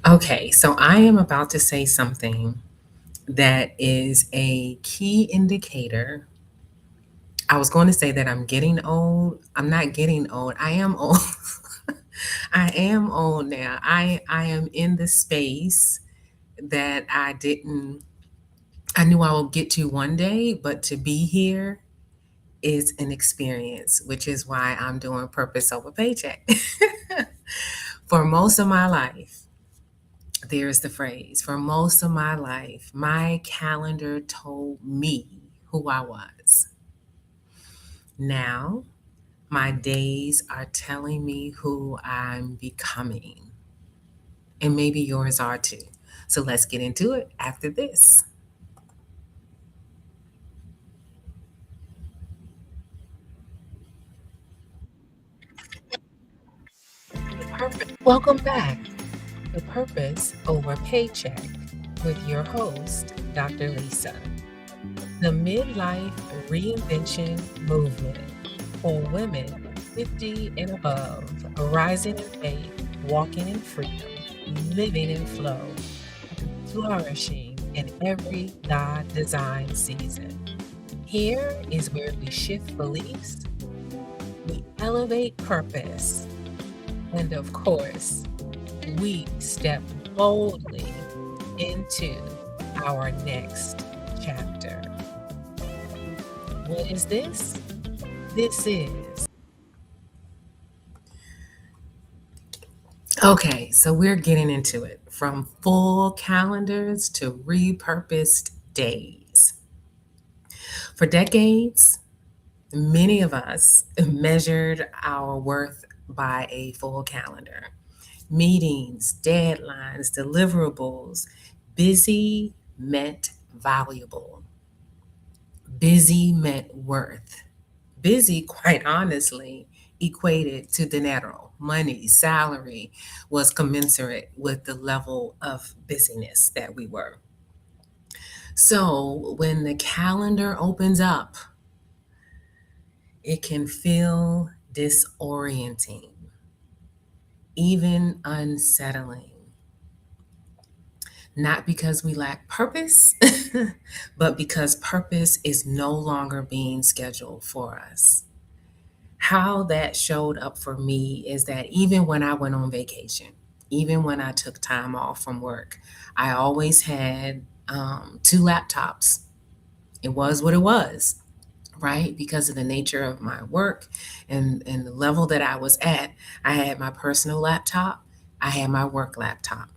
Okay, so I am about to say something that is a key indicator. I was going to say that I'm getting old. I'm not getting old. I am old. I am old now. I am in the space that I knew I would get to one day, but to be here is an experience, which is why I'm doing purpose over paycheck. For most of my life, there's the phrase, for most of my life, my calendar told me who I was. Now, my days are telling me who I'm becoming. And maybe yours are too. So let's get into it after this. Welcome back to Purpose Over Paycheck with your host, Dr. Lisa. The midlife reinvention movement for women 50 and above, rising in faith, walking in freedom, living in flow, flourishing in every God designed season. Here is where we shift beliefs, we elevate purpose, and of course, we step boldly into our next chapter. What is this? This is okay, so we're getting into it from full calendars to repurposed days. For decades, many of us measured our worth by a full calendar. Meetings, deadlines, deliverables. Busy meant valuable. Busy meant worth. Busy, quite honestly, equated to dinero. Money, salary was commensurate with the level of busyness that we were. So when the calendar opens up, it can feel disorienting, even unsettling. Not because we lack purpose, but because purpose is no longer being scheduled for us. How that showed up for me is that even when I went on vacation, even when I took time off from work, I always had two laptops. It was what it was, right? Because of the nature of my work and the level that I was at, I had my personal laptop, I had my work laptop.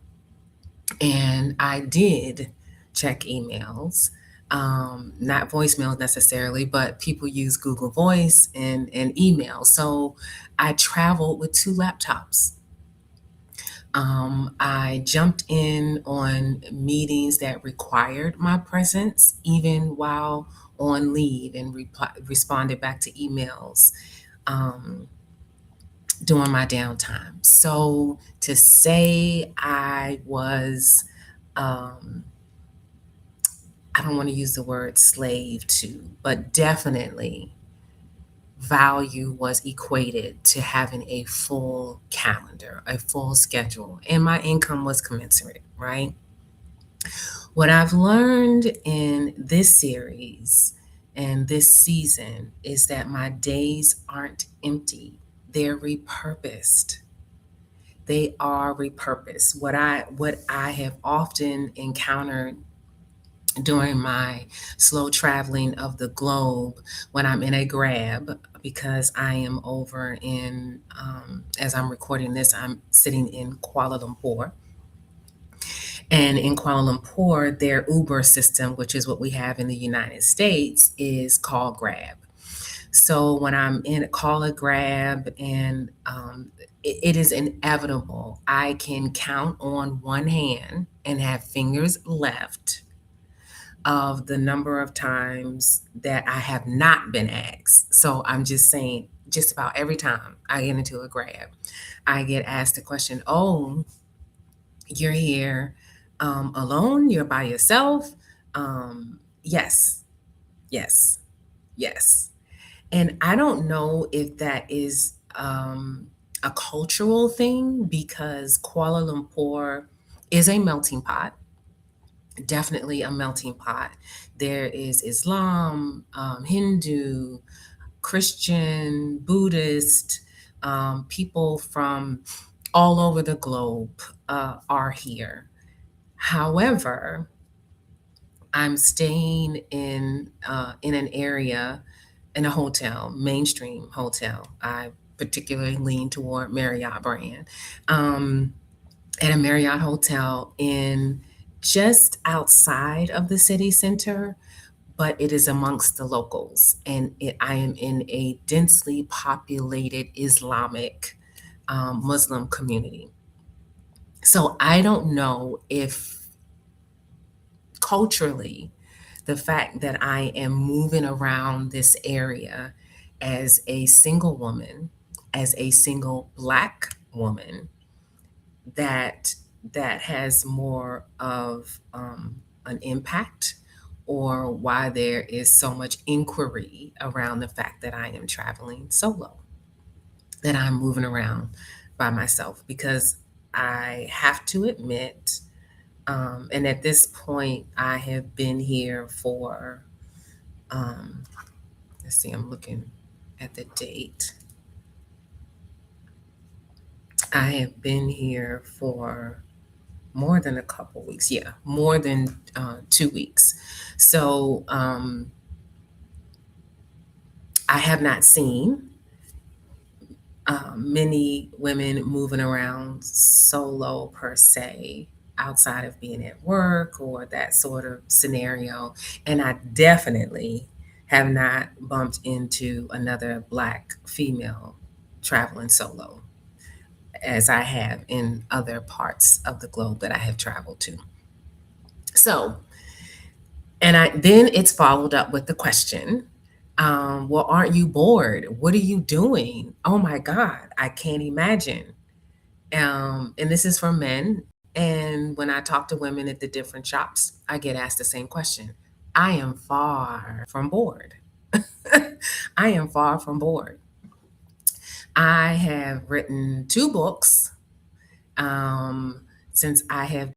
And I did check emails, not voicemails necessarily, but people use Google Voice and email. So I traveled with two laptops. I jumped in on meetings that required my presence, even while on leave, and responded back to emails um, during my downtime. So to say um, I don't want to use the word slave to, but definitely value was equated to having a full calendar, a full schedule, and my income was commensurate, right? What I've learned in this series and this season is that my days aren't empty, they're repurposed. They are repurposed. What I have often encountered during my slow traveling of the globe when I'm in a grab, because I am over in, as I'm recording this, I'm sitting in Kuala Lumpur. And in Kuala Lumpur, their Uber system, which is what we have in the United States, is called Grab. So when I'm in a call a Grab, and it is inevitable, I can count on one hand and have fingers left of the number of times that I have not been asked. So I'm just saying, just about every time I get into a grab, I get asked the question, "Oh, you're here alone? You're by yourself?" Yes, yes, yes. And I don't know if that is a cultural thing because Kuala Lumpur is a melting pot, definitely a melting pot. There is Islam, Hindu, Christian, Buddhist, people from all over the globe are here. However, I'm staying in an area, in a hotel, mainstream hotel. I particularly lean toward Marriott brand. Um, at a Marriott hotel in just outside of the city center, but it is amongst the locals, and I am in a densely populated Islamic Muslim community. So I don't know if culturally the fact that I am moving around this area as a single woman, as a single Black woman, that has more of an impact, or why there is so much inquiry around the fact that I am traveling solo, that I'm moving around by myself, because I have to admit, and at this point, I have been here for, um, let's see, I'm looking at the date. I have been here for more than a couple weeks. Yeah, more than 2 weeks. So I have not seen many women moving around solo per se, outside of being at work or that sort of scenario. And I definitely have not bumped into another Black female traveling solo as I have in other parts of the globe that I have traveled to. So, and then it's followed up with the question, well, aren't you bored? What are you doing? Oh my God, I can't imagine. And this is for men. And when I talk to women at the different shops, I get asked the same question. I am far from bored. I am far from bored. I have written 2 books since I have.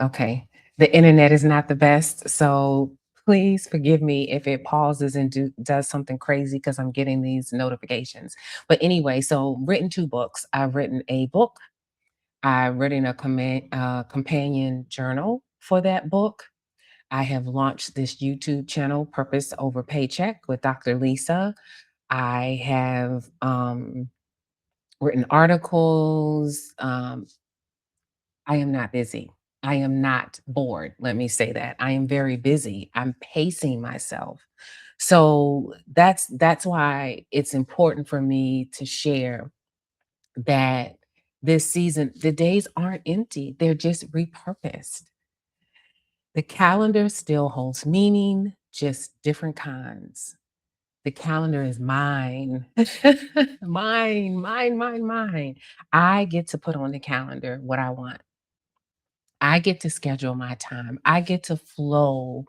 Okay. The internet is not the best, so please forgive me if it pauses and does something crazy, because I'm getting these notifications. But anyway, so written 2 books. I've written a book. I've written a companion journal for that book. I have launched this YouTube channel, Purpose Over Paycheck, with Dr. Lisa. I have written articles. I am not busy. I am not bored. Let me say that. I am very busy. I'm pacing myself. So that's why it's important for me to share that this season the days aren't empty. They're just repurposed. The calendar still holds meaning, just different kinds. The calendar is mine. Mine, mine, mine, mine. I get to put on the calendar what I want. I get to schedule my time. I get to flow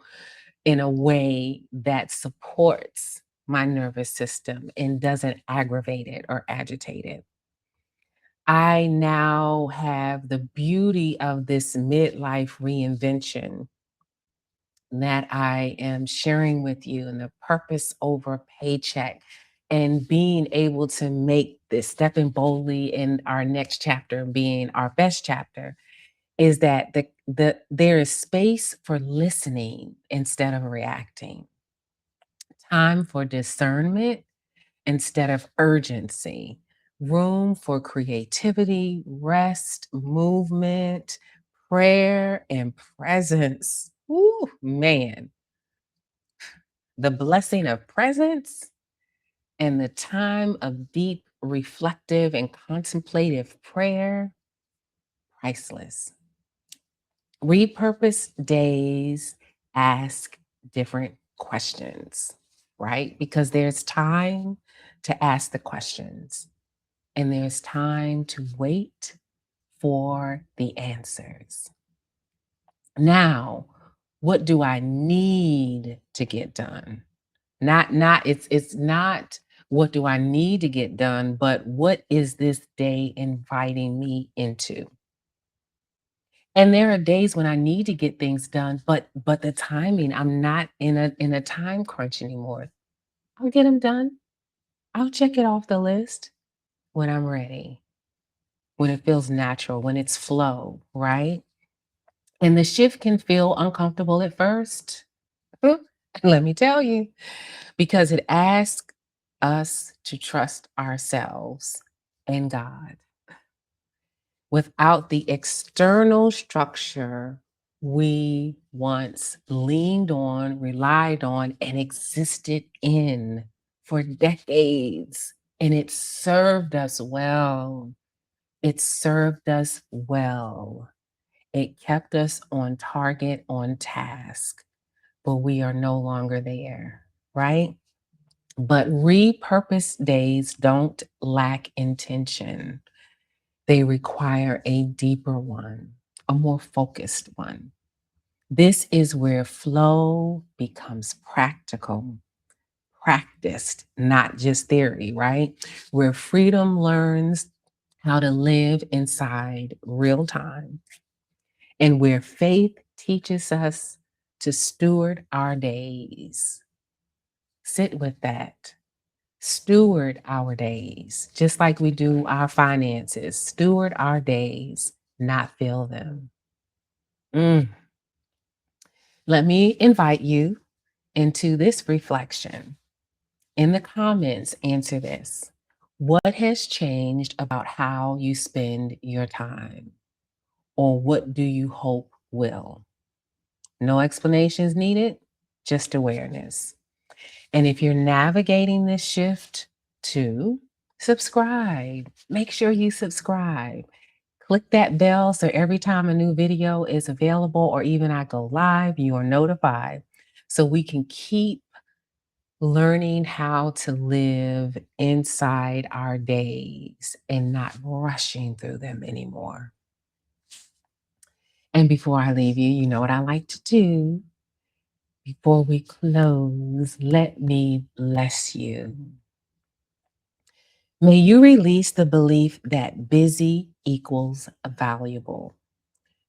in a way that supports my nervous system and doesn't aggravate it or agitate it. I now have the beauty of this midlife reinvention that I am sharing with you, and the purpose over paycheck, and being able to make this, stepping boldly in our next chapter being our best chapter, is that there is space for listening instead of reacting, time for discernment instead of urgency, room for creativity, rest, movement, prayer, and presence. Ooh, man, the blessing of presence and the time of deep, reflective, and contemplative prayer, priceless. Repurposed days ask different questions, right? Because there's time to ask the questions and there's time to wait for the answers. Now, what do I need to get done? It's not what do I need to get done, but what is this day inviting me into? And there are days when I need to get things done, but the timing, I'm not in a time crunch anymore. I'll get them done. I'll check it off the list when I'm ready, when it feels natural, when it's flow, right? And the shift can feel uncomfortable at first. Let me tell you, because it asks us to trust ourselves and God. Without the external structure we once leaned on, relied on, and existed in for decades. And it served us well. It served us well. It kept us on target, on task, but we are no longer there, right? But repurposed days don't lack intention. They require a deeper one, a more focused one. This is where flow becomes practical, practiced, not just theory, right? Where freedom learns how to live inside real time, and where faith teaches us to steward our days. Sit with that. Steward our days, just like we do our finances. Steward our days, not fill them. Mm. Let me invite you into this reflection. In the comments, answer this. What has changed about how you spend your time? Or what do you hope will? No explanations needed, just awareness. And if you're navigating this shift too, subscribe. Make sure you subscribe. Click that bell so every time a new video is available or even I go live, you are notified so we can keep learning how to live inside our days and not rushing through them anymore. And before I leave you, you know what I like to do. Before we close, let me bless you. May you release the belief that busy equals valuable.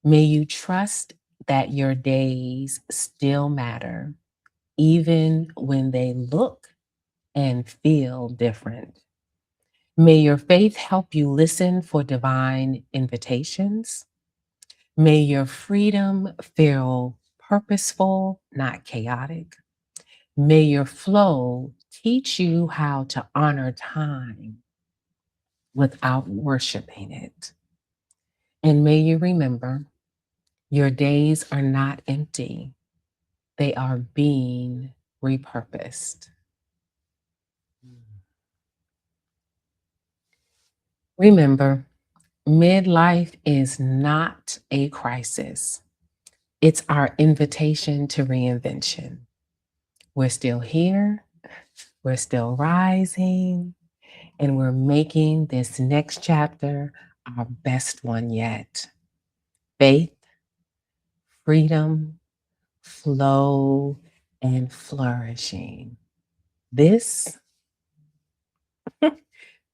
May you trust that your days still matter, even when they look and feel different. May your faith help you listen for divine invitations. May your freedom feel purposeful, not chaotic. May your flow teach you how to honor time without worshiping it. And may you remember your days are not empty, they are being repurposed. Remember, midlife is not a crisis, it's our invitation to reinvention. We're still here, we're still rising, and we're making this next chapter our best one yet. Faith, freedom, flow, and flourishing. This,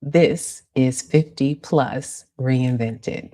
this is 50 plus reinvented.